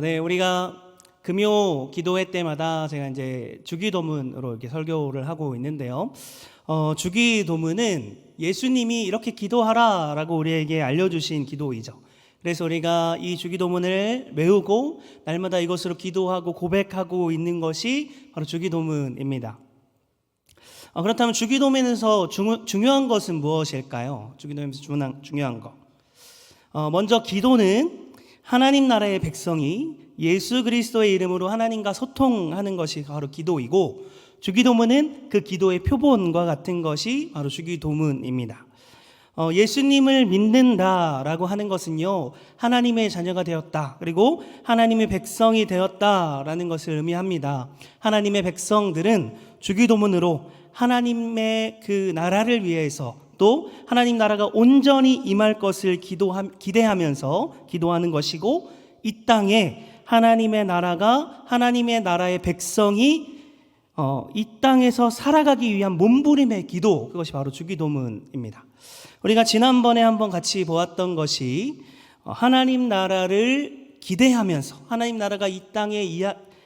네, 우리가 금요 기도회 때마다 제가 이제 주기도문으로 이렇게 설교를 하고 있는데요. 주기도문은 예수님이 이렇게 기도하라라고 우리에게 알려주신 기도이죠. 그래서 우리가 이 주기도문을 외우고 날마다 이것으로 기도하고 고백하고 있는 것이 바로 주기도문입니다. 그렇다면 주기도문에서 중요한 것은 무엇일까요? 주기도문에서 중요한 것. 먼저 기도는 하나님 나라의 백성이 예수 그리스도의 이름으로 하나님과 소통하는 것이 바로 기도이고, 주기도문은 그 기도의 표본과 같은 것이 바로 주기도문입니다. 예수님을 믿는다라고 하는 것은요, 하나님의 자녀가 되었다, 그리고 하나님의 백성이 되었다라는 것을 의미합니다. 하나님의 백성들은 주기도문으로 하나님의 그 나라를 위해서, 또 하나님 나라가 온전히 임할 것을 기대하면서 기도하는 것이고, 이 땅에 하나님의 나라가, 하나님의 나라의 백성이 이 땅에서 살아가기 위한 몸부림의 기도, 그것이 바로 주기도문입니다. 우리가 지난번에 한번 같이 보았던 것이 하나님 나라를 기대하면서, 하나님 나라가 이 땅에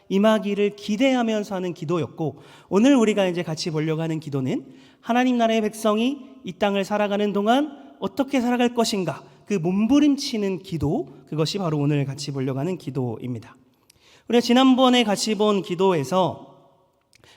임하기를 기대하면서 하는 기도였고, 오늘 우리가 이제 같이 보려고 하는 기도는 하나님 나라의 백성이 이 땅을 살아가는 동안 어떻게 살아갈 것인가, 그 몸부림치는 기도, 그것이 바로 오늘 같이 보려고 하는 기도입니다. 우리가 지난번에 같이 본 기도에서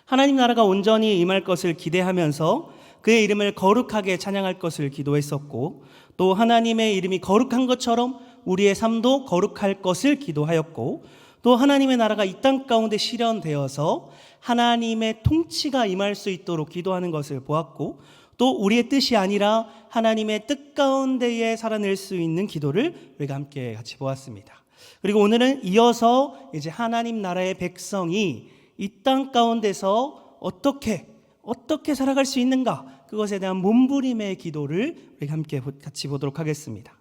하나님 나라가 온전히 임할 것을 기대하면서 그의 이름을 거룩하게 찬양할 것을 기도했었고, 또 하나님의 이름이 거룩한 것처럼 우리의 삶도 거룩할 것을 기도하였고, 또 하나님의 나라가 이 땅 가운데 실현되어서 하나님의 통치가 임할 수 있도록 기도하는 것을 보았고, 또 우리의 뜻이 아니라 하나님의 뜻 가운데에 살아낼 수 있는 기도를 우리가 함께 같이 보았습니다. 그리고 오늘은 이어서 이제 하나님 나라의 백성이 이 땅 가운데서 어떻게 살아갈 수 있는가, 그것에 대한 몸부림의 기도를 우리가 함께 같이 보도록 하겠습니다.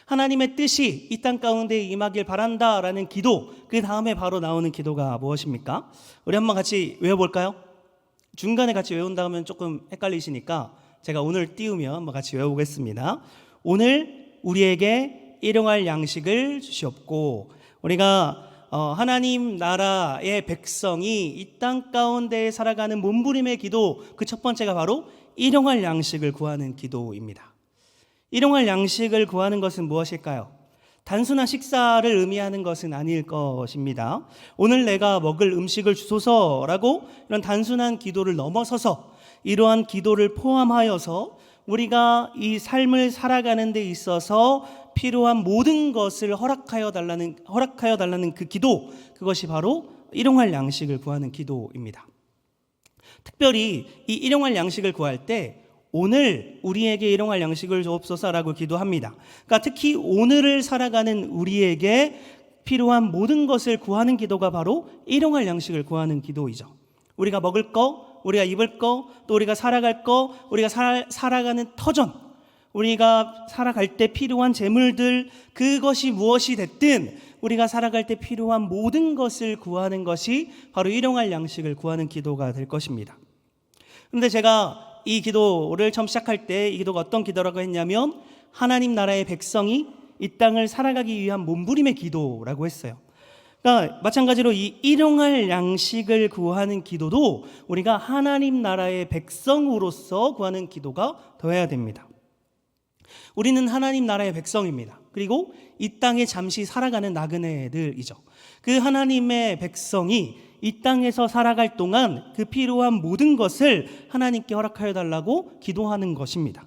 하나님의 뜻이 이 땅 가운데 임하길 바란다라는 기도, 그 다음에 바로 나오는 기도가 무엇입니까? 우리 한번 같이 외워볼까요? 중간에 같이 외운다 하면 조금 헷갈리시니까 제가 오늘 띄우면 한번 같이 외워보겠습니다. 오늘 우리에게 일용할 양식을 주시옵고. 우리가 하나님 나라의 백성이 이 땅 가운데 살아가는 몸부림의 기도, 그 첫 번째가 바로 일용할 양식을 구하는 기도입니다. 일용할 양식을 구하는 것은 무엇일까요? 단순한 식사를 의미하는 것은 아닐 것입니다. 오늘 내가 먹을 음식을 주소서라고 이런 단순한 기도를 넘어서서, 이러한 기도를 포함하여서 우리가 이 삶을 살아가는 데 있어서 필요한 모든 것을 허락하여 달라는 그 기도, 그것이 바로 일용할 양식을 구하는 기도입니다. 특별히 이 일용할 양식을 구할 때 오늘 우리에게 일용할 양식을 주옵소서라고 기도합니다. 그러니까 특히 오늘을 살아가는 우리에게 필요한 모든 것을 구하는 기도가 바로 일용할 양식을 구하는 기도이죠. 우리가 먹을 거, 우리가 입을 거, 또 우리가 살아갈 거, 우리가 살아가는 터전, 우리가 살아갈 때 필요한 재물들, 그것이 무엇이 됐든 우리가 살아갈 때 필요한 모든 것을 구하는 것이 바로 일용할 양식을 구하는 기도가 될 것입니다. 그런데 제가 이 기도를 처음 시작할 때 이 기도가 어떤 기도라고 했냐면, 하나님 나라의 백성이 이 땅을 살아가기 위한 몸부림의 기도라고 했어요. 그러니까 마찬가지로 이 일용할 양식을 구하는 기도도 우리가 하나님 나라의 백성으로서 구하는 기도가 되어야 됩니다. 우리는 하나님 나라의 백성입니다. 그리고 이 땅에 잠시 살아가는 나그네들이죠. 그 하나님의 백성이 이 땅에서 살아갈 동안 그 필요한 모든 것을 하나님께 허락하여 달라고 기도하는 것입니다.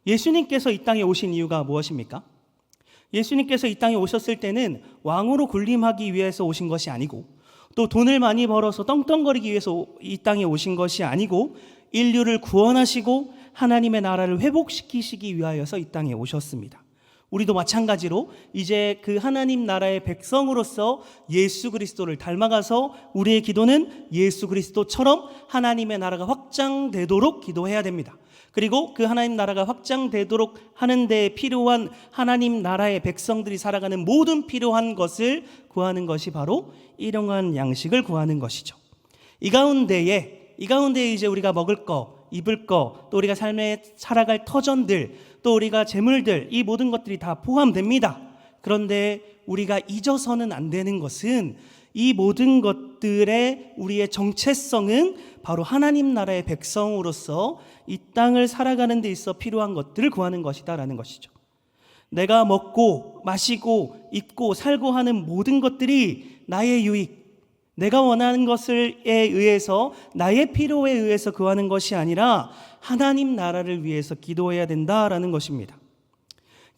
예수님께서 이 땅에 오신 이유가 무엇입니까? 예수님께서 이 땅에 오셨을 때는 왕으로 군림하기 위해서 오신 것이 아니고, 또 돈을 많이 벌어서 떵떵거리기 위해서 이 땅에 오신 것이 아니고, 인류를 구원하시고 하나님의 나라를 회복시키시기 위하여서 이 땅에 오셨습니다. 우리도 마찬가지로 이제 그 하나님 나라의 백성으로서 예수 그리스도를 닮아가서 우리의 기도는 예수 그리스도처럼 하나님의 나라가 확장되도록 기도해야 됩니다. 그리고 그 하나님 나라가 확장되도록 하는 데 필요한 하나님 나라의 백성들이 살아가는 모든 필요한 것을 구하는 것이 바로 일용할 양식을 구하는 것이죠. 이 가운데에 이제 우리가 먹을 거, 입을 거, 또 우리가 삶에 살아갈 터전들, 또 우리가 재물들, 이 모든 것들이 다 포함됩니다. 그런데 우리가 잊어서는 안 되는 것은 이 모든 것들의 우리의 정체성은 바로 하나님 나라의 백성으로서 이 땅을 살아가는 데 있어 필요한 것들을 구하는 것이다라는 것이죠. 내가 먹고 마시고 입고 살고 하는 모든 것들이 나의 유익, 내가 원하는 것에 의해서 나의 필요에 의해서 구하는 것이 아니라 하나님 나라를 위해서 기도해야 된다라는 것입니다.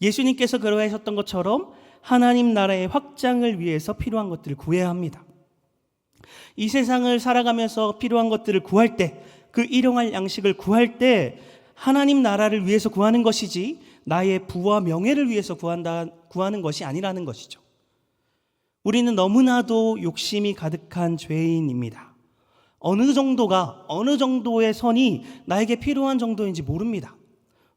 예수님께서 그러하셨던 것처럼 하나님 나라의 확장을 위해서 필요한 것들을 구해야 합니다. 이 세상을 살아가면서 필요한 것들을 구할 때, 그 일용할 양식을 구할 때 하나님 나라를 위해서 구하는 것이지 나의 부와 명예를 위해서 구하는 것이 아니라는 것이죠. 우리는 너무나도 욕심이 가득한 죄인입니다. 어느 정도의 선이 나에게 필요한 정도인지 모릅니다.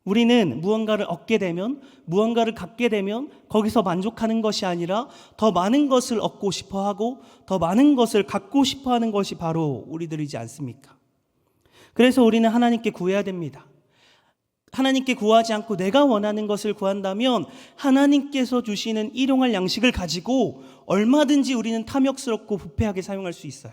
우리는 무언가를 얻게 되면, 무언가를 갖게 되면 거기서 만족하는 것이 아니라 더 많은 것을 얻고 싶어 하고 더 많은 것을 갖고 싶어 하는 것이 바로 우리들이지 않습니까? 그래서 우리는 하나님께 구해야 됩니다. 하나님께 구하지 않고 내가 원하는 것을 구한다면 하나님께서 주시는 일용할 양식을 가지고 얼마든지 우리는 탐욕스럽고 부패하게 사용할 수 있어요.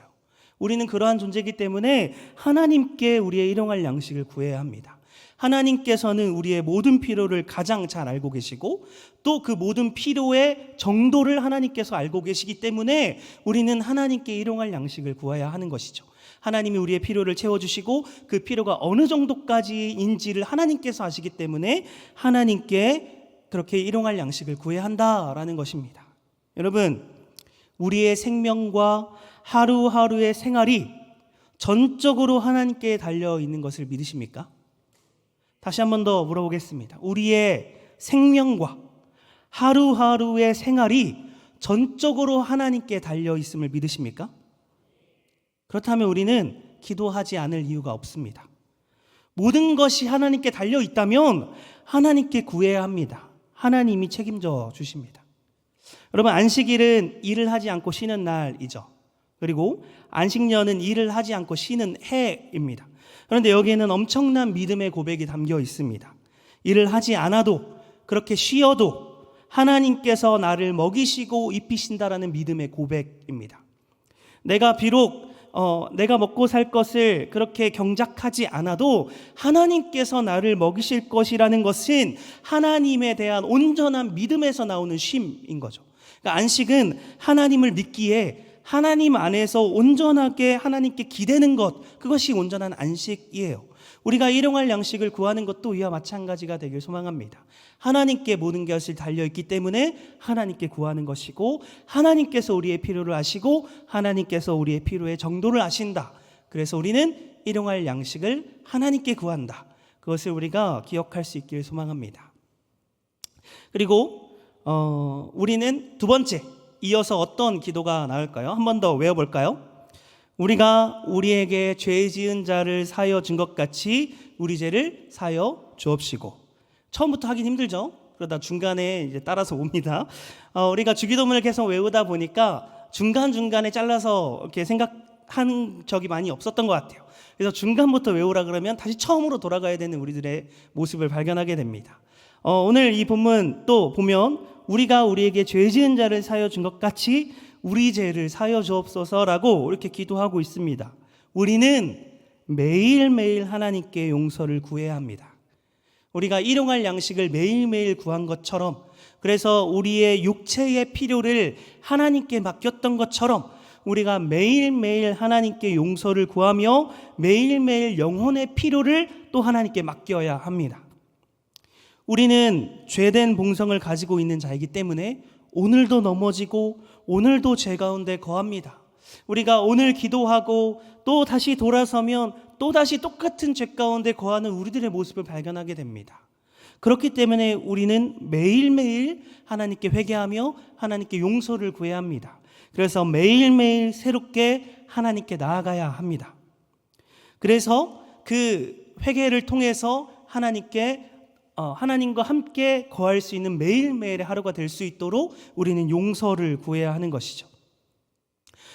우리는 그러한 존재이기 때문에 하나님께 우리의 일용할 양식을 구해야 합니다. 하나님께서는 우리의 모든 필요를 가장 잘 알고 계시고 또 그 모든 필요의 정도를 하나님께서 알고 계시기 때문에 우리는 하나님께 일용할 양식을 구해야 하는 것이죠. 하나님이 우리의 필요를 채워주시고 그 필요가 어느 정도까지인지를 하나님께서 아시기 때문에 하나님께 그렇게 일용할 양식을 구해야 한다라는 것입니다. 여러분, 우리의 생명과 하루하루의 생활이 전적으로 하나님께 달려있는 것을 믿으십니까? 다시 한 번 더 물어보겠습니다. 우리의 생명과 하루하루의 생활이 전적으로 하나님께 달려있음을 믿으십니까? 그렇다면 우리는 기도하지 않을 이유가 없습니다. 모든 것이 하나님께 달려있다면 하나님께 구해야 합니다. 하나님이 책임져 주십니다. 여러분, 안식일은 일을 하지 않고 쉬는 날이죠. 그리고 안식년은 일을 하지 않고 쉬는 해입니다. 그런데 여기에는 엄청난 믿음의 고백이 담겨 있습니다. 일을 하지 않아도, 그렇게 쉬어도 하나님께서 나를 먹이시고 입히신다라는 믿음의 고백입니다. 내가 비록 내가 먹고 살 것을 그렇게 경작하지 않아도 하나님께서 나를 먹이실 것이라는 것은 하나님에 대한 온전한 믿음에서 나오는 쉼인 거죠. 그러니까 안식은 하나님을 믿기에 하나님 안에서 온전하게 하나님께 기대는 것, 그것이 온전한 안식이에요. 우리가 일용할 양식을 구하는 것도 이와 마찬가지가 되길 소망합니다. 하나님께 모든 것이 달려있기 때문에 하나님께 구하는 것이고 하나님께서 우리의 필요를 아시고 하나님께서 우리의 필요의 정도를 아신다. 그래서 우리는 일용할 양식을 하나님께 구한다. 그것을 우리가 기억할 수 있기를 소망합니다. 그리고 우리는 두 번째, 이어서 어떤 기도가 나올까요? 한 번 더 외워볼까요? 우리가 우리에게 죄 지은 자를 사여 준 것 같이 우리 죄를 사여 주옵시고. 처음부터 하긴 힘들죠. 그러다 중간에 이제 따라서 옵니다. 우리가 주기도문을 계속 외우다 보니까 중간중간에 잘라서 이렇게 생각한 적이 많이 없었던 것 같아요. 그래서 중간부터 외우라 그러면 다시 처음으로 돌아가야 되는 우리들의 모습을 발견하게 됩니다. 오늘 이 본문 또 보면 우리가 우리에게 죄 지은 자를 사여 준 것 같이 우리 죄를 사여 주옵소서라고 이렇게 기도하고 있습니다. 우리는 매일매일 하나님께 용서를 구해야 합니다. 우리가 일용할 양식을 매일매일 구한 것처럼, 그래서 우리의 육체의 필요를 하나님께 맡겼던 것처럼 우리가 매일매일 하나님께 용서를 구하며 매일매일 영혼의 필요를 또 하나님께 맡겨야 합니다. 우리는 죄된 본성을 가지고 있는 자이기 때문에 오늘도 넘어지고 오늘도 죄 가운데 거합니다. 우리가 오늘 기도하고 또 다시 돌아서면 또 다시 똑같은 죄 가운데 거하는 우리들의 모습을 발견하게 됩니다. 그렇기 때문에 우리는 매일매일 하나님께 회개하며 하나님께 용서를 구해야 합니다. 그래서 매일매일 새롭게 하나님께 나아가야 합니다. 그래서 그 회개를 통해서 하나님과 함께 거할 수 있는 매일매일의 하루가 될 수 있도록 우리는 용서를 구해야 하는 것이죠.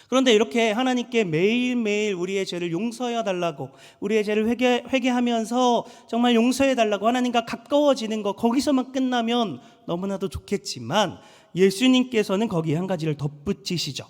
그런데 이렇게 하나님께 매일매일 우리의 죄를 용서해 달라고, 우리의 죄를 회개하면서 정말 용서해 달라고 하나님과 가까워지는 것, 거기서만 끝나면 너무나도 좋겠지만 예수님께서는 거기에 한 가지를 덧붙이시죠.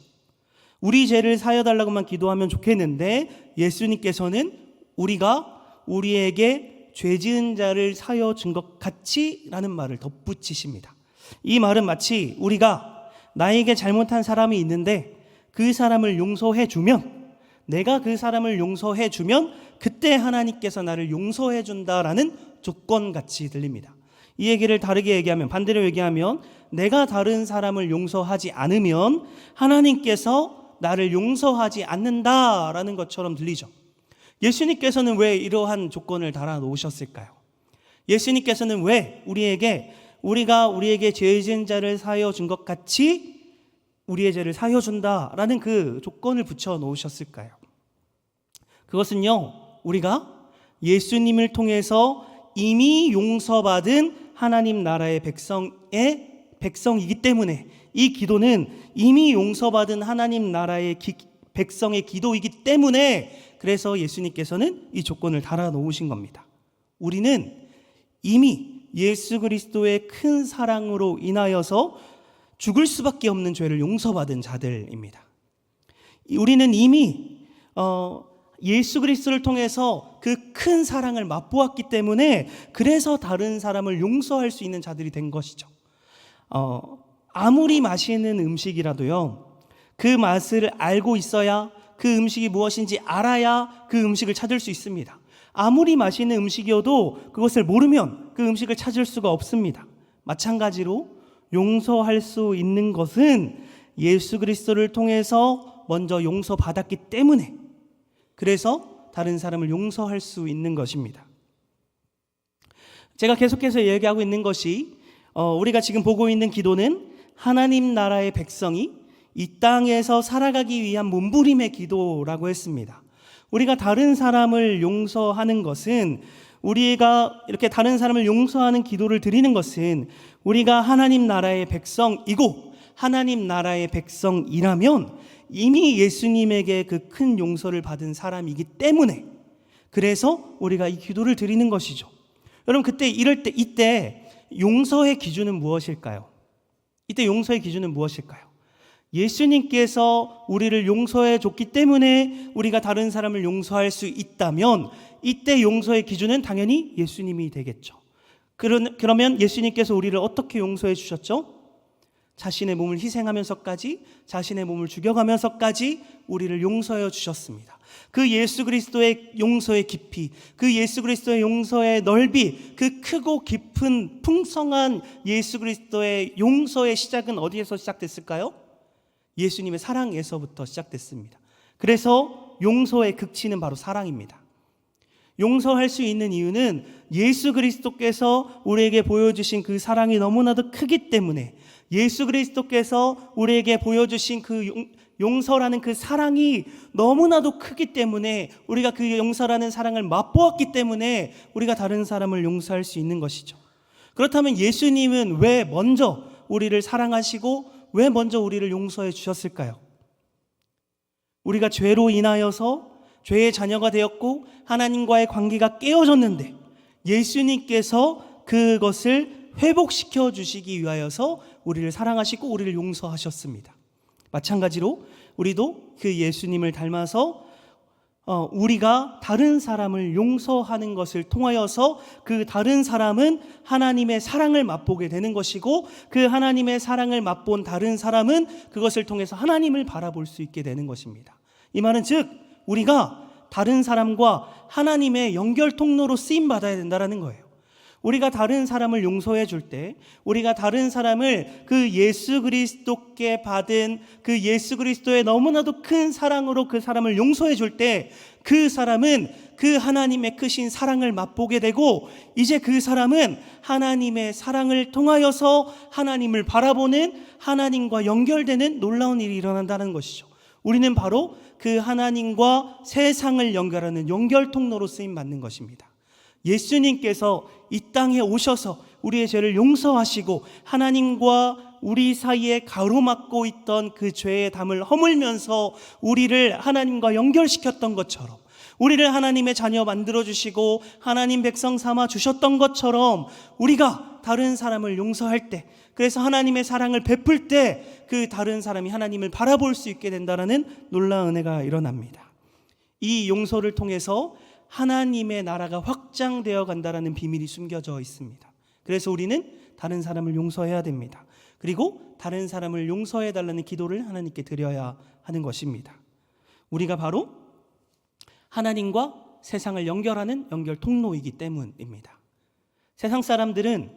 우리 죄를 사여달라고만 기도하면 좋겠는데 예수님께서는 우리가 우리에게 죄 지은 자를 사여 준 것 같이 라는 말을 덧붙이십니다. 이 말은 마치 우리가 나에게 잘못한 사람이 있는데 그 사람을 용서해 주면, 내가 그 사람을 용서해 주면 그때 하나님께서 나를 용서해 준다라는 조건같이 들립니다. 이 얘기를 다르게 얘기하면, 반대로 얘기하면, 내가 다른 사람을 용서하지 않으면 하나님께서 나를 용서하지 않는다라는 것처럼 들리죠. 예수님께서는 왜 이러한 조건을 달아 놓으셨을까요? 예수님께서는 왜 우리가 우리에게 죄 지은 자를 사여 준 것 같이 우리의 죄를 사여 준다라는 그 조건을 붙여 놓으셨을까요? 그것은요, 우리가 예수님을 통해서 이미 용서받은 하나님 나라의 백성이기 때문에, 이 기도는 이미 용서받은 하나님 나라의 백성의 기도이기 때문에, 그래서 예수님께서는 이 조건을 달아 놓으신 겁니다. 우리는 이미 예수 그리스도의 큰 사랑으로 인하여서 죽을 수밖에 없는 죄를 용서받은 자들입니다. 우리는 이미 예수 그리스도를 통해서 그 큰 사랑을 맛보았기 때문에, 그래서 다른 사람을 용서할 수 있는 자들이 된 것이죠. 아무리 맛있는 음식이라도요, 그 맛을 알고 있어야, 그 음식이 무엇인지 알아야 그 음식을 찾을 수 있습니다. 아무리 맛있는 음식이어도 그것을 모르면 그 음식을 찾을 수가 없습니다. 마찬가지로 용서할 수 있는 것은 예수 그리스도를 통해서 먼저 용서받았기 때문에, 그래서 다른 사람을 용서할 수 있는 것입니다. 제가 계속해서 얘기하고 있는 것이, 우리가 지금 보고 있는 기도는 하나님 나라의 백성이 이 땅에서 살아가기 위한 몸부림의 기도라고 했습니다. 우리가 다른 사람을 용서하는 것은, 우리가 이렇게 다른 사람을 용서하는 기도를 드리는 것은, 우리가 하나님 나라의 백성이고 하나님 나라의 백성이라면 이미 예수님에게 그 큰 용서를 받은 사람이기 때문에, 그래서 우리가 이 기도를 드리는 것이죠. 여러분, 이때 용서의 기준은 무엇일까요? 이때 용서의 기준은 무엇일까요? 예수님께서 우리를 용서해 줬기 때문에 우리가 다른 사람을 용서할 수 있다면, 이때 용서의 기준은 당연히 예수님이 되겠죠. 그러면 예수님께서 우리를 어떻게 용서해 주셨죠? 자신의 몸을 희생하면서까지, 자신의 몸을 죽여가면서까지 우리를 용서해 주셨습니다. 그 예수 그리스도의 용서의 깊이, 그 예수 그리스도의 용서의 넓이, 그 크고 깊은 풍성한 예수 그리스도의 용서의 시작은 어디에서 시작됐을까요? 예수님의 사랑에서부터 시작됐습니다. 그래서 용서의 극치는 바로 사랑입니다. 용서할 수 있는 이유는 예수 그리스도께서 우리에게 보여주신 그 사랑이 너무나도 크기 때문에, 예수 그리스도께서 우리에게 보여주신 그 용서라는 그 사랑이 너무나도 크기 때문에, 우리가 그 용서라는 사랑을 맛보았기 때문에 우리가 다른 사람을 용서할 수 있는 것이죠. 그렇다면 예수님은 왜 먼저 우리를 사랑하시고 왜 먼저 우리를 용서해 주셨을까요? 우리가 죄로 인하여서 죄의 자녀가 되었고 하나님과의 관계가 깨어졌는데, 예수님께서 그것을 회복시켜 주시기 위하여서 우리를 사랑하시고 우리를 용서하셨습니다. 마찬가지로 우리도 그 예수님을 닮아서 우리가 다른 사람을 용서하는 것을 통하여서 그 다른 사람은 하나님의 사랑을 맛보게 되는 것이고, 그 하나님의 사랑을 맛본 다른 사람은 그것을 통해서 하나님을 바라볼 수 있게 되는 것입니다. 이 말은 즉, 우리가 다른 사람과 하나님의 연결 통로로 쓰임 받아야 된다는 거예요. 우리가 다른 사람을 용서해 줄 때, 우리가 다른 사람을 그 예수 그리스도께 받은 그 예수 그리스도의 너무나도 큰 사랑으로 그 사람을 용서해 줄 때, 그 사람은 그 하나님의 크신 사랑을 맛보게 되고, 이제 그 사람은 하나님의 사랑을 통하여서 하나님을 바라보는, 하나님과 연결되는 놀라운 일이 일어난다는 것이죠. 우리는 바로 그 하나님과 세상을 연결하는 연결 통로로 쓰임 받는 것입니다. 예수님께서 이 땅에 오셔서 우리의 죄를 용서하시고 하나님과 우리 사이에 가로막고 있던 그 죄의 담을 허물면서 우리를 하나님과 연결시켰던 것처럼, 우리를 하나님의 자녀 만들어주시고 하나님 백성 삼아 주셨던 것처럼, 우리가 다른 사람을 용서할 때, 그래서 하나님의 사랑을 베풀 때 그 다른 사람이 하나님을 바라볼 수 있게 된다는 놀라운 은혜가 일어납니다. 이 용서를 통해서 하나님의 나라가 확장되어 간다는 비밀이 숨겨져 있습니다. 그래서 우리는 다른 사람을 용서해야 됩니다. 그리고 다른 사람을 용서해 달라는 기도를 하나님께 드려야 하는 것입니다. 우리가 바로 하나님과 세상을 연결하는 연결 통로이기 때문입니다. 세상 사람들은,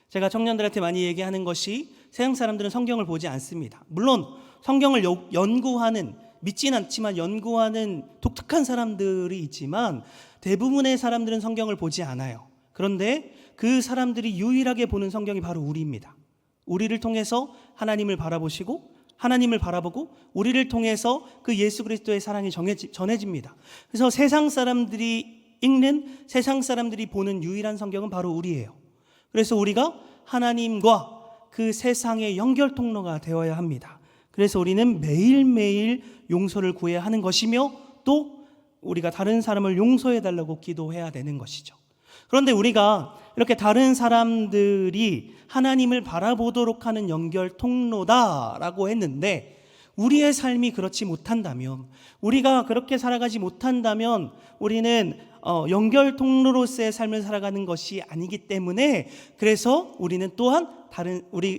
제가 청년들한테 많이 얘기하는 것이, 세상 사람들은 성경을 보지 않습니다. 물론 성경을 연구하는, 믿진 않지만 연구하는 독특한 사람들이 있지만 대부분의 사람들은 성경을 보지 않아요. 그런데 그 사람들이 유일하게 보는 성경이 바로 우리입니다. 우리를 통해서 하나님을 바라보시고, 하나님을 바라보고 우리를 통해서 그 예수 그리스도의 사랑이 전해집니다. 그래서 세상 사람들이 읽는, 세상 사람들이 보는 유일한 성경은 바로 우리예요. 그래서 우리가 하나님과 그 세상의 연결 통로가 되어야 합니다. 그래서 우리는 매일매일 용서를 구해야 하는 것이며, 또 우리가 다른 사람을 용서해 달라고 기도해야 되는 것이죠. 그런데 우리가 이렇게 다른 사람들이 하나님을 바라보도록 하는 연결 통로다라고 했는데, 우리의 삶이 그렇지 못한다면, 우리가 그렇게 살아가지 못한다면 우리는 연결 통로로서의 삶을 살아가는 것이 아니기 때문에, 그래서 우리는 또한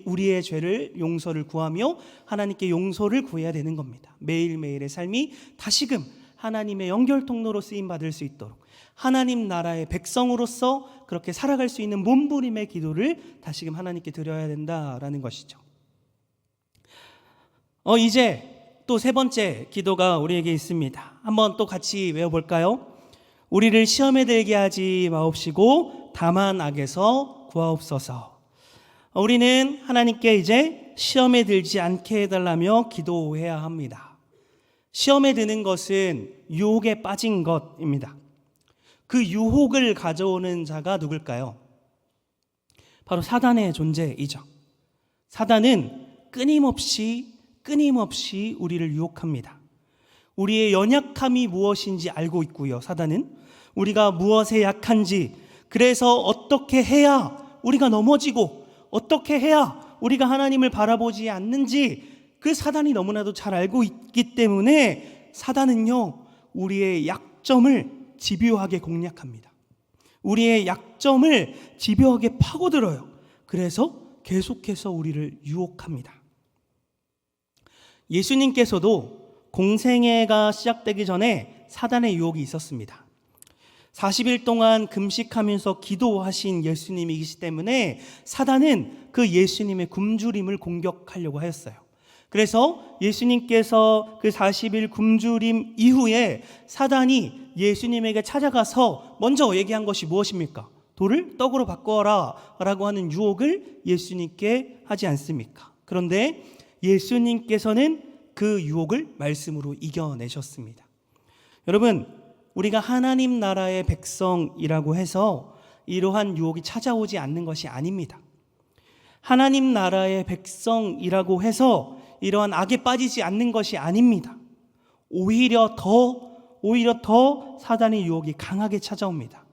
우리의 죄를 용서를 구하며 하나님께 용서를 구해야 되는 겁니다. 매일매일의 삶이 다시금 하나님의 연결 통로로 쓰임 받을 수 있도록, 하나님 나라의 백성으로서 그렇게 살아갈 수 있는 몸부림의 기도를 다시금 하나님께 드려야 된다라는 것이죠. 이제 또 세 번째 기도가 우리에게 있습니다. 한번 또 같이 외워볼까요? 우리를 시험에 들게 하지 마옵시고 다만 악에서 구하옵소서. 우리는 하나님께 이제 시험에 들지 않게 해달라며 기도해야 합니다. 시험에 드는 것은 유혹에 빠진 것입니다. 그 유혹을 가져오는 자가 누굴까요? 바로 사단의 존재이죠. 사단은 끊임없이 우리를 유혹합니다. 우리의 연약함이 무엇인지 알고 있고요. 사단은 우리가 무엇에 약한지, 그래서 어떻게 해야 우리가 넘어지고 어떻게 해야 우리가 하나님을 바라보지 않는지 그 사단이 너무나도 잘 알고 있기 때문에 사단은요, 우리의 약점을 집요하게 공략합니다. 우리의 약점을 집요하게 파고들어요. 그래서 계속해서 우리를 유혹합니다. 예수님께서도 공생애가 시작되기 전에 사단의 유혹이 있었습니다. 40일 동안 금식하면서 기도하신 예수님이기 때문에 사단은 그 예수님의 굶주림을 공격하려고 하였어요. 그래서 예수님께서 그 40일 굶주림 이후에 사단이 예수님에게 찾아가서 먼저 얘기한 것이 무엇입니까? 돌을 떡으로 바꿔라 라고 하는 유혹을 예수님께 하지 않습니까? 그런데 예수님께서는 그 유혹을 말씀으로 이겨내셨습니다. 여러분, 우리가 하나님 나라의 백성이라고 해서 이러한 유혹이 찾아오지 않는 것이 아닙니다. 하나님 나라의 백성이라고 해서 이러한 악에 빠지지 않는 것이 아닙니다. 오히려 더 사단의 유혹이 강하게 찾아옵니다.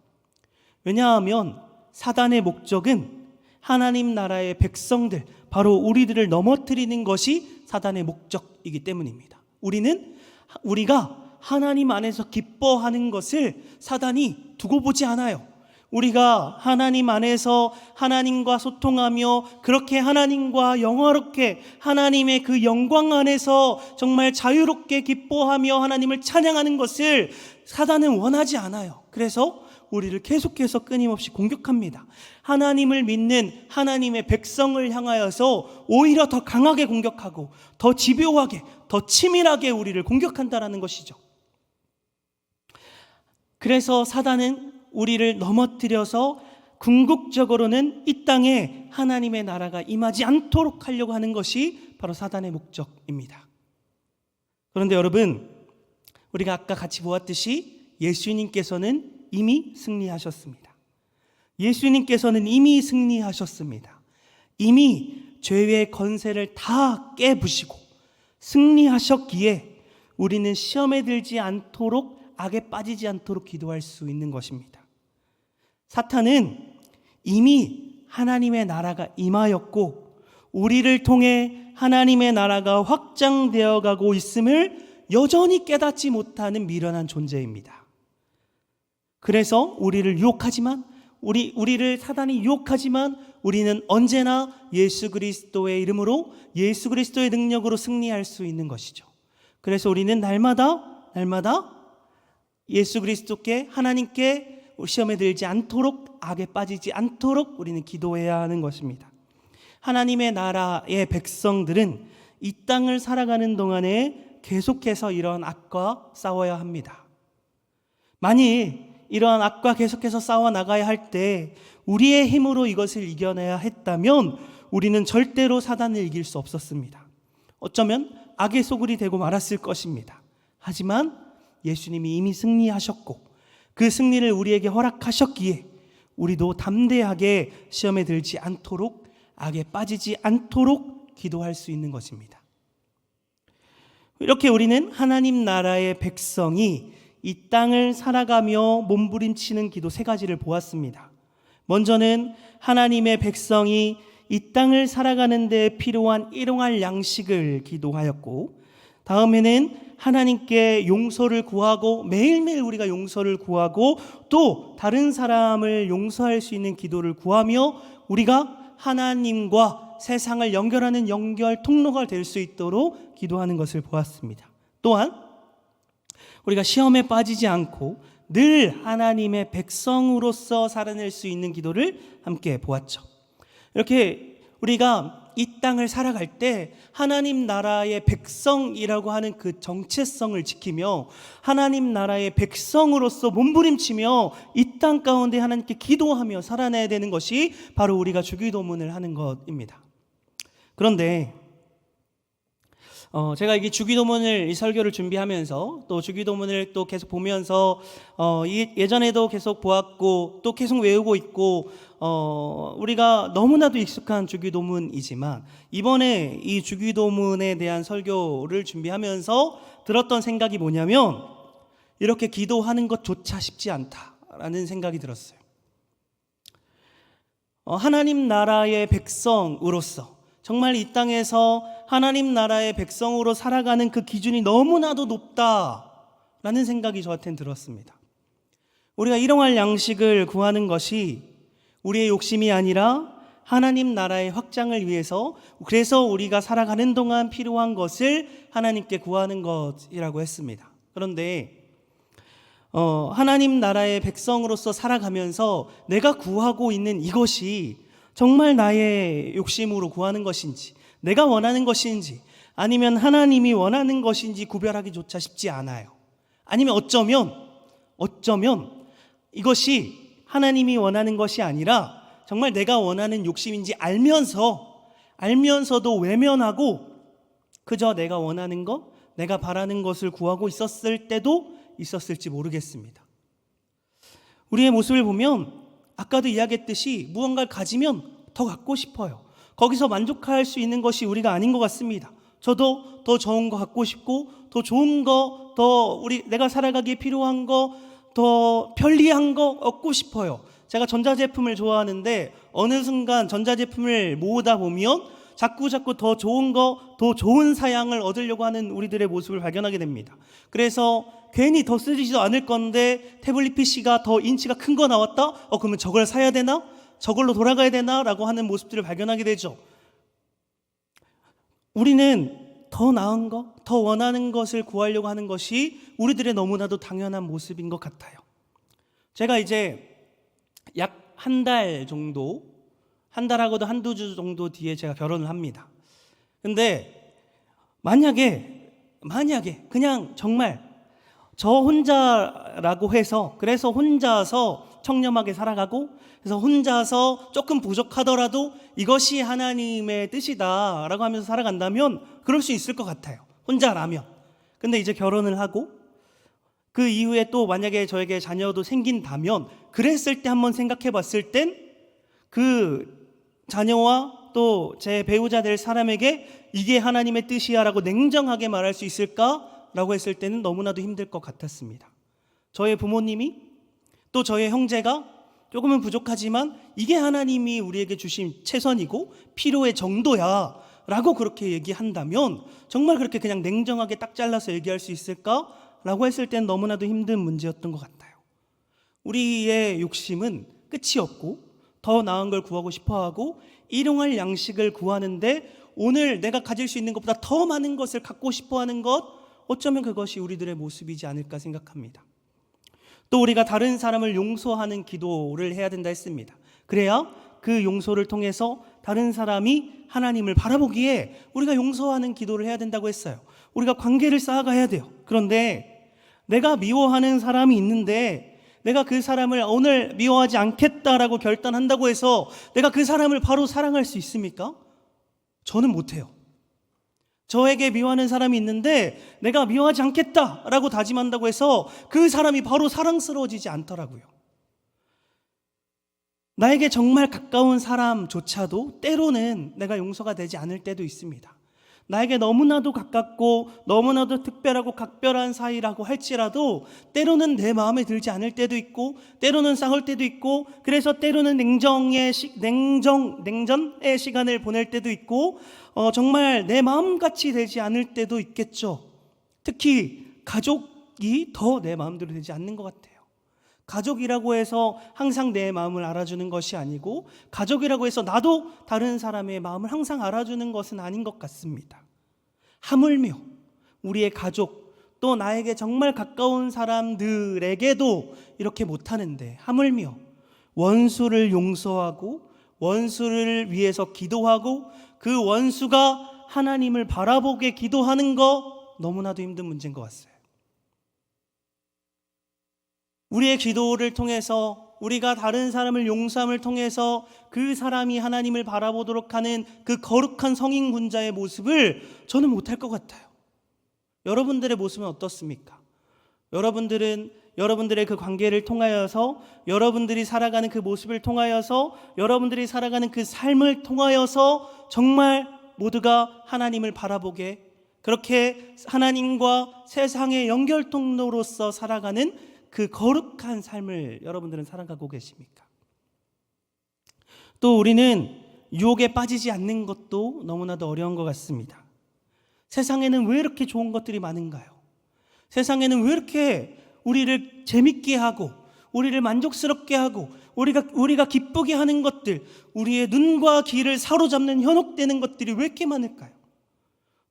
왜냐하면 사단의 목적은 하나님 나라의 백성들, 바로 우리들을 넘어뜨리는 것이 사단의 목적이기 때문입니다. 우리가 하나님 안에서 기뻐하는 것을 사단이 두고 보지 않아요. 우리가 하나님 안에서 하나님과 소통하며 그렇게 하나님과 영화롭게 하나님의 그 영광 안에서 정말 자유롭게 기뻐하며 하나님을 찬양하는 것을 사단은 원하지 않아요. 그래서 우리를 계속해서 끊임없이 공격합니다. 하나님을 믿는 하나님의 백성을 향하여서 오히려 더 강하게 공격하고 더 집요하게, 더 치밀하게 우리를 공격한다라는 것이죠. 그래서 사단은 우리를 넘어뜨려서 궁극적으로는 이 땅에 하나님의 나라가 임하지 않도록 하려고 하는 것이 바로 사단의 목적입니다. 그런데 여러분, 우리가 아까 같이 보았듯이 예수님께서는 이미 승리하셨습니다. 예수님께서는 이미 승리하셨습니다. 이미 죄의 권세를 다 깨부시고 승리하셨기에 우리는 시험에 들지 않도록, 악에 빠지지 않도록 기도할 수 있는 것입니다. 사탄은 이미 하나님의 나라가 임하였고 우리를 통해 하나님의 나라가 확장되어 가고 있음을 여전히 깨닫지 못하는 미련한 존재입니다. 그래서 우리를 유혹하지만, 우리를 사단이 유혹하지만 우리는 언제나 예수 그리스도의 이름으로, 예수 그리스도의 능력으로 승리할 수 있는 것이죠. 그래서 우리는 날마다 예수 그리스도께, 하나님께 시험에 들지 않도록, 악에 빠지지 않도록 우리는 기도해야 하는 것입니다. 하나님의 나라의 백성들은 이 땅을 살아가는 동안에 계속해서 이러한 악과 싸워야 합니다. 만일 이러한 악과 계속해서 싸워 나가야 할 때 우리의 힘으로 이것을 이겨내야 했다면 우리는 절대로 사단을 이길 수 없었습니다. 어쩌면 악의 소굴이 되고 말았을 것입니다. 하지만 예수님이 이미 승리하셨고 그 승리를 우리에게 허락하셨기에 우리도 담대하게 시험에 들지 않도록, 악에 빠지지 않도록 기도할 수 있는 것입니다. 이렇게 우리는 하나님 나라의 백성이 이 땅을 살아가며 몸부림치는 기도 세 가지를 보았습니다. 먼저는 하나님의 백성이 이 땅을 살아가는 데 필요한 일용할 양식을 기도하였고, 다음에는 하나님께 용서를 구하고, 매일매일 우리가 용서를 구하고 또 다른 사람을 용서할 수 있는 기도를 구하며 우리가 하나님과 세상을 연결하는 연결 통로가 될 수 있도록 기도하는 것을 보았습니다. 또한 우리가 시험에 빠지지 않고 늘 하나님의 백성으로서 살아낼 수 있는 기도를 함께 보았죠. 이렇게 우리가 이 땅을 살아갈 때 하나님 나라의 백성이라고 하는 그 정체성을 지키며 하나님 나라의 백성으로서 몸부림치며 이 땅 가운데 하나님께 기도하며 살아내야 되는 것이 바로 우리가 주기도문을 하는 것입니다. 그런데 제가 이 주기도문을, 이 설교를 준비하면서 또 주기도문을 또 계속 보면서 예전에도 계속 보았고 또 계속 외우고 있고 우리가 너무나도 익숙한 주기도문이지만 이번에 이 주기도문에 대한 설교를 준비하면서 들었던 생각이 뭐냐면 이렇게 기도하는 것조차 쉽지 않다라는 생각이 들었어요. 하나님 나라의 백성으로서 정말 이 땅에서 하나님 나라의 백성으로 살아가는 그 기준이 너무나도 높다라는 생각이 저한테는 들었습니다. 우리가 일용할 양식을 구하는 것이 우리의 욕심이 아니라 하나님 나라의 확장을 위해서, 그래서 우리가 살아가는 동안 필요한 것을 하나님께 구하는 것이라고 했습니다. 그런데 하나님 나라의 백성으로서 살아가면서 내가 구하고 있는 이것이 정말 나의 욕심으로 구하는 것인지, 내가 원하는 것인지, 아니면 하나님이 원하는 것인지 구별하기조차 쉽지 않아요. 아니면 어쩌면 이것이 하나님이 원하는 것이 아니라 정말 내가 원하는 욕심인지 알면서도 외면하고 그저 내가 원하는 것, 내가 바라는 것을 구하고 있었을 때도 있었을지 모르겠습니다. 우리의 모습을 보면 아까도 이야기했듯이 무언가를 가지면 더 갖고 싶어요. 거기서 만족할 수 있는 것이 우리가 아닌 것 같습니다. 저도 더 좋은 거 갖고 싶고, 더 좋은 거, 더 내가 살아가기에 필요한 거, 더 편리한 거 얻고 싶어요. 제가 전자제품을 좋아하는데 어느 순간 전자제품을 모으다 보면 자꾸 더 좋은 거, 더 좋은 사양을 얻으려고 하는 우리들의 모습을 발견하게 됩니다. 그래서 괜히 더 쓰지도 않을 건데 태블릿 PC가 더 인치가 큰 거 나왔다? 그러면 저걸 사야 되나? 저걸로 돌아가야 되나? 라고 하는 모습들을 발견하게 되죠. 우리는 더 나은 거, 더 원하는 것을 구하려고 하는 것이 우리들의 너무나도 당연한 모습인 것 같아요. 제가 이제 약 한 달 정도, 한 달하고도 한두 주 정도 뒤에 제가 결혼을 합니다. 근데 만약에 그냥 정말 저 혼자라고 해서, 그래서 혼자서 청렴하게 살아가고, 그래서 혼자서 조금 부족하더라도 이것이 하나님의 뜻이다라고 하면서 살아간다면 그럴 수 있을 것 같아요. 혼자라면. 근데 이제 결혼을 하고 그 이후에 또 만약에 저에게 자녀도 생긴다면 그랬을 때 한번 생각해 봤을 땐 그 자녀와 또 제 배우자 될 사람에게 이게 하나님의 뜻이야 라고 냉정하게 말할 수 있을까라고 했을 때는 너무나도 힘들 것 같았습니다. 저의 부모님이 또 저의 형제가 조금은 부족하지만 이게 하나님이 우리에게 주신 최선이고 필요의 정도야 라고 그렇게 얘기한다면 정말 그렇게 그냥 냉정하게 딱 잘라서 얘기할 수 있을까라고 했을 때는 너무나도 힘든 문제였던 것 같아요. 우리의 욕심은 끝이 없고 더 나은 걸 구하고 싶어하고 일용할 양식을 구하는데 오늘 내가 가질 수 있는 것보다 더 많은 것을 갖고 싶어하는 것, 어쩌면 그것이 우리들의 모습이지 않을까 생각합니다. 또 우리가 다른 사람을 용서하는 기도를 해야 된다 했습니다. 그래야 그 용서를 통해서 다른 사람이 하나님을 바라보기에 우리가 용서하는 기도를 해야 된다고 했어요. 우리가 관계를 쌓아가야 돼요. 그런데 내가 미워하는 사람이 있는데 내가 그 사람을 오늘 미워하지 않겠다라고 결단한다고 해서 내가 그 사람을 바로 사랑할 수 있습니까? 저는 못해요. 저에게 미워하는 사람이 있는데 내가 미워하지 않겠다라고 다짐한다고 해서 그 사람이 바로 사랑스러워지지 않더라고요. 나에게 정말 가까운 사람조차도 때로는 내가 용서가 되지 않을 때도 있습니다. 나에게 너무나도 가깝고 너무나도 특별하고 각별한 사이라고 할지라도 때로는 내 마음에 들지 않을 때도 있고 때로는 싸울 때도 있고 그래서 때로는 냉전의 시간을 보낼 때도 있고 정말 내 마음같이 되지 않을 때도 있겠죠. 특히 가족이 더 내 마음대로 되지 않는 것 같아요. 가족이라고 해서 항상 내 마음을 알아주는 것이 아니고 가족이라고 해서 나도 다른 사람의 마음을 항상 알아주는 것은 아닌 것 같습니다. 하물며 우리의 가족 또 나에게 정말 가까운 사람들에게도 이렇게 못하는데 하물며 원수를 용서하고 원수를 위해서 기도하고 그 원수가 하나님을 바라보게 기도하는 거 너무나도 힘든 문제인 것 같아요. 우리의 기도를 통해서 우리가 다른 사람을 용서함을 통해서 그 사람이 하나님을 바라보도록 하는 그 거룩한 성인군자의 모습을 저는 못할 것 같아요. 여러분들의 모습은 어떻습니까? 여러분들의 그 관계를 통하여서 여러분들이 살아가는 그 모습을 통하여서 여러분들이 살아가는 그 삶을 통하여서 정말 모두가 하나님을 바라보게 그렇게 하나님과 세상의 연결통로로서 살아가는 그 거룩한 삶을 여러분들은 살아가고 계십니까? 또 우리는 유혹에 빠지지 않는 것도 너무나도 어려운 것 같습니다. 세상에는 왜 이렇게 좋은 것들이 많은가요? 세상에는 왜 이렇게 우리를 재밌게 하고 우리를 만족스럽게 하고 우리가 기쁘게 하는 것들, 우리의 눈과 귀를 사로잡는 현혹되는 것들이 왜 이렇게 많을까요?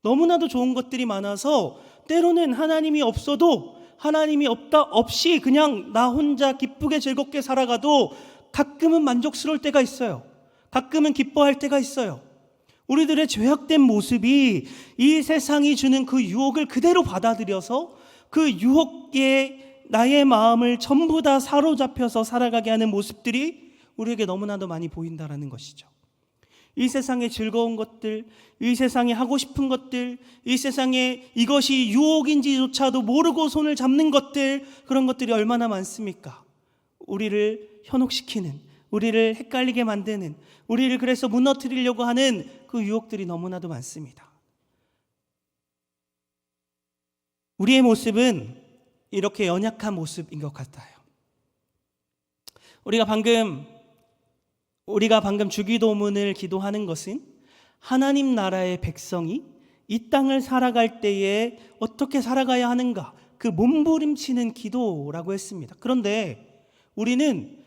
너무나도 좋은 것들이 많아서 때로는 하나님이 없어도 하나님이 없이 그냥 나 혼자 기쁘게 즐겁게 살아가도 가끔은 만족스러울 때가 있어요. 가끔은 기뻐할 때가 있어요. 우리들의 죄악된 모습이 이 세상이 주는 그 유혹을 그대로 받아들여서 그 유혹에 나의 마음을 전부 다 사로잡혀서 살아가게 하는 모습들이 우리에게 너무나도 많이 보인다는 것이죠. 이 세상의 즐거운 것들, 이 세상에 하고 싶은 것들, 이 세상에 이것이 유혹인지조차도 모르고 손을 잡는 것들, 그런 것들이 얼마나 많습니까? 우리를 현혹시키는, 우리를 헷갈리게 만드는, 우리를 그래서 무너뜨리려고 하는 그 유혹들이 너무나도 많습니다. 우리의 모습은 이렇게 연약한 모습인 것 같아요. 우리가 방금 주기도문을 기도하는 것은 하나님 나라의 백성이 이 땅을 살아갈 때에 어떻게 살아가야 하는가, 그 몸부림치는 기도라고 했습니다. 그런데 우리는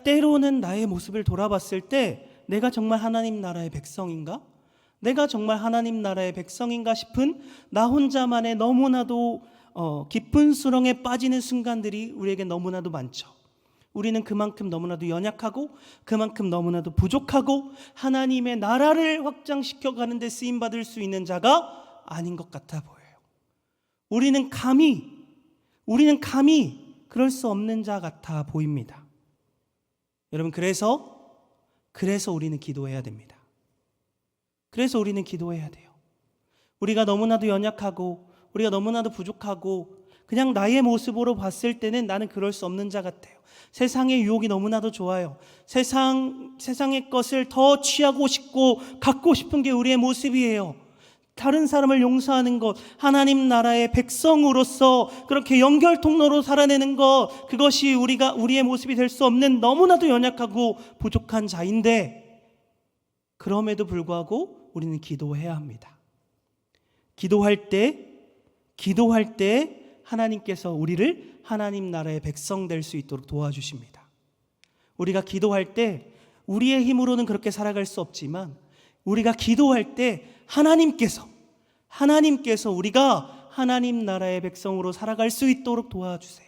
때로는 나의 모습을 돌아봤을 때 내가 정말 하나님 나라의 백성인가? 내가 정말 하나님 나라의 백성인가 싶은 나 혼자만의 너무나도 깊은 수렁에 빠지는 순간들이 우리에게 너무나도 많죠. 우리는 그만큼 너무나도 연약하고 그만큼 너무나도 부족하고 하나님의 나라를 확장시켜 가는 데 쓰임받을 수 있는 자가 아닌 것 같아 보여요. 우리는 감히 그럴 수 없는 자 같아 보입니다. 여러분, 그래서 우리는 기도해야 됩니다. 그래서 우리는 기도해야 돼요. 우리가 너무나도 연약하고 우리가 너무나도 부족하고 그냥 나의 모습으로 봤을 때는 나는 그럴 수 없는 자 같아요. 세상의 유혹이 너무나도 좋아요. 세상의 것을 더 취하고 싶고 갖고 싶은 게 우리의 모습이에요. 다른 사람을 용서하는 것, 하나님 나라의 백성으로서 그렇게 연결 통로로 살아내는 것, 그것이 우리의 모습이 될 수 없는 너무나도 연약하고 부족한 자인데, 그럼에도 불구하고 우리는 기도해야 합니다. 기도할 때 하나님께서 우리를 하나님 나라의 백성 될 수 있도록 도와주십니다. 우리가 기도할 때 우리의 힘으로는 그렇게 살아갈 수 없지만, 우리가 기도할 때 하나님께서 우리가 하나님 나라의 백성으로 살아갈 수 있도록 도와주세요.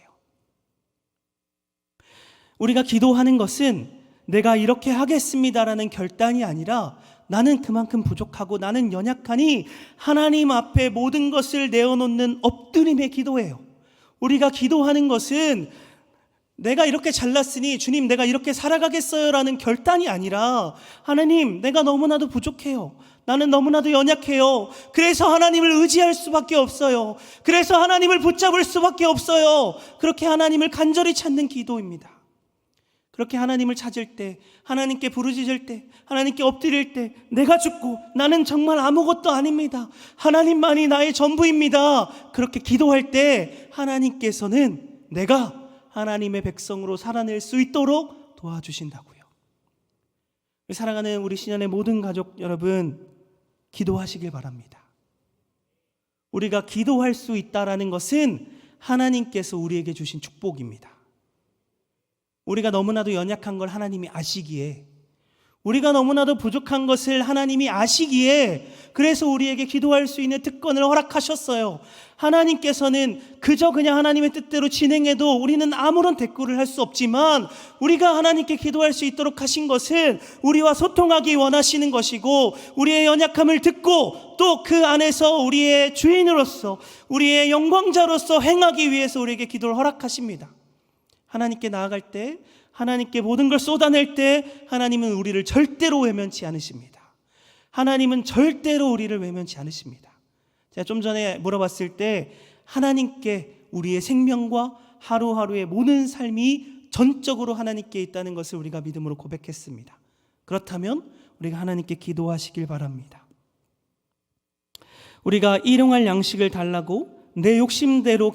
우리가 기도하는 것은 내가 이렇게 하겠습니다라는 결단이 아니라, 나는 그만큼 부족하고 나는 연약하니 하나님 앞에 모든 것을 내어놓는 엎드림의 기도예요. 우리가 기도하는 것은 내가 이렇게 잘났으니 주님 내가 이렇게 살아가겠어요 라는 결단이 아니라, 하나님 내가 너무나도 부족해요. 나는 너무나도 연약해요. 그래서 하나님을 의지할 수밖에 없어요. 그래서 하나님을 붙잡을 수밖에 없어요. 그렇게 하나님을 간절히 찾는 기도입니다. 그렇게 하나님을 찾을 때, 하나님께 부르짖을 때, 하나님께 엎드릴 때, 내가 죽고 나는 정말 아무것도 아닙니다, 하나님만이 나의 전부입니다, 그렇게 기도할 때 하나님께서는 내가 하나님의 백성으로 살아낼 수 있도록 도와주신다고요. 사랑하는 우리 신년의 모든 가족 여러분, 기도하시길 바랍니다. 우리가 기도할 수 있다라는 것은 하나님께서 우리에게 주신 축복입니다. 우리가 너무나도 연약한 걸 하나님이 아시기에, 우리가 너무나도 부족한 것을 하나님이 아시기에, 그래서 우리에게 기도할 수 있는 특권을 허락하셨어요. 하나님께서는 그냥 하나님의 뜻대로 진행해도 우리는 아무런 대꾸를 할 수 없지만, 우리가 하나님께 기도할 수 있도록 하신 것은 우리와 소통하기 원하시는 것이고, 우리의 연약함을 듣고 또 그 안에서 우리의 주인으로서, 우리의 영광자로서 행하기 위해서 우리에게 기도를 허락하십니다. 하나님께 나아갈 때, 하나님께 모든 걸 쏟아낼 때 하나님은 우리를 절대로 외면치 않으십니다. 하나님은 절대로 우리를 외면치 않으십니다. 제가 좀 전에 물어봤을 때 하나님께 우리의 생명과 하루하루의 모든 삶이 전적으로 하나님께 있다는 것을 우리가 믿음으로 고백했습니다. 그렇다면 우리가 하나님께 기도하시길 바랍니다. 우리가 일용할 양식을 달라고 내 욕심대로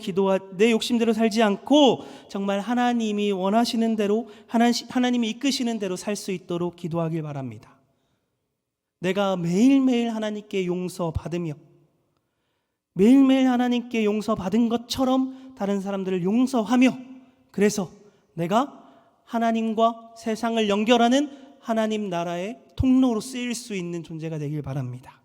살지 않고 정말 하나님이 원하시는 대로, 하나님이 이끄시는 대로 살 수 있도록 기도하길 바랍니다. 내가 매일매일 하나님께 용서받으며, 매일매일 하나님께 용서받은 것처럼 다른 사람들을 용서하며, 그래서 내가 하나님과 세상을 연결하는 하나님 나라의 통로로 쓰일 수 있는 존재가 되길 바랍니다.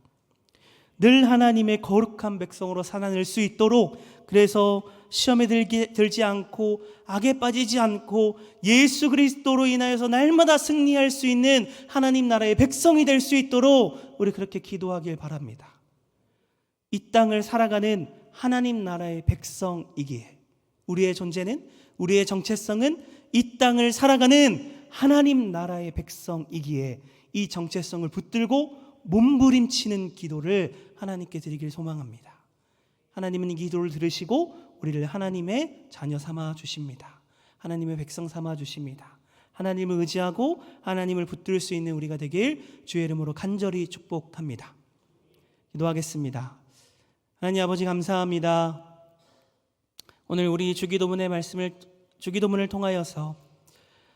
늘 하나님의 거룩한 백성으로 살아낼 수 있도록, 그래서 시험에 들지 않고 악에 빠지지 않고 예수 그리스도로 인하여서 날마다 승리할 수 있는 하나님 나라의 백성이 될 수 있도록 우리 그렇게 기도하길 바랍니다. 이 땅을 살아가는 하나님 나라의 백성이기에, 우리의 존재는, 우리의 정체성은 이 땅을 살아가는 하나님 나라의 백성이기에 이 정체성을 붙들고 몸부림치는 기도를 하나님께 드리길 소망합니다. 하나님은 이 기도를 들으시고 우리를 하나님의 자녀 삼아 주십니다. 하나님의 백성 삼아 주십니다. 하나님을 의지하고 하나님을 붙들 수 있는 우리가 되길 주의 이름으로 간절히 축복합니다. 기도하겠습니다. 하나님 아버지 감사합니다. 오늘 우리 주기도문을 통하여서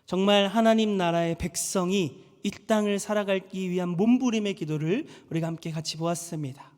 정말 하나님 나라의 백성이 이 땅을 살아가기 위한 몸부림의 기도를 우리가 함께 같이 보았습니다.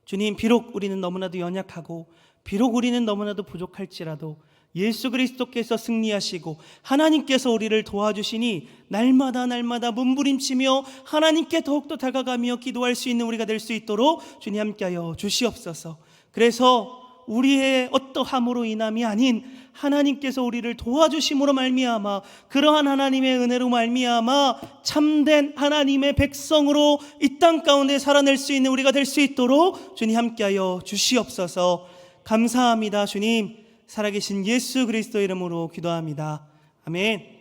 주님, 비록 우리는 너무나도 연약하고 비록 우리는 너무나도 부족할지라도 예수 그리스도께서 승리하시고 하나님께서 우리를 도와주시니 날마다 몸부림치며 하나님께 더욱더 다가가며 기도할 수 있는 우리가 될 수 있도록 주님 함께하여 주시옵소서. 그래서 우리의 어떠함으로 인함이 아닌 하나님께서 우리를 도와주심으로 말미암아, 그러한 하나님의 은혜로 말미암아 참된 하나님의 백성으로 이 땅 가운데 살아낼 수 있는 우리가 될 수 있도록 주님 함께하여 주시옵소서. 감사합니다. 주님, 살아계신 예수 그리스도 이름으로 기도합니다. 아멘.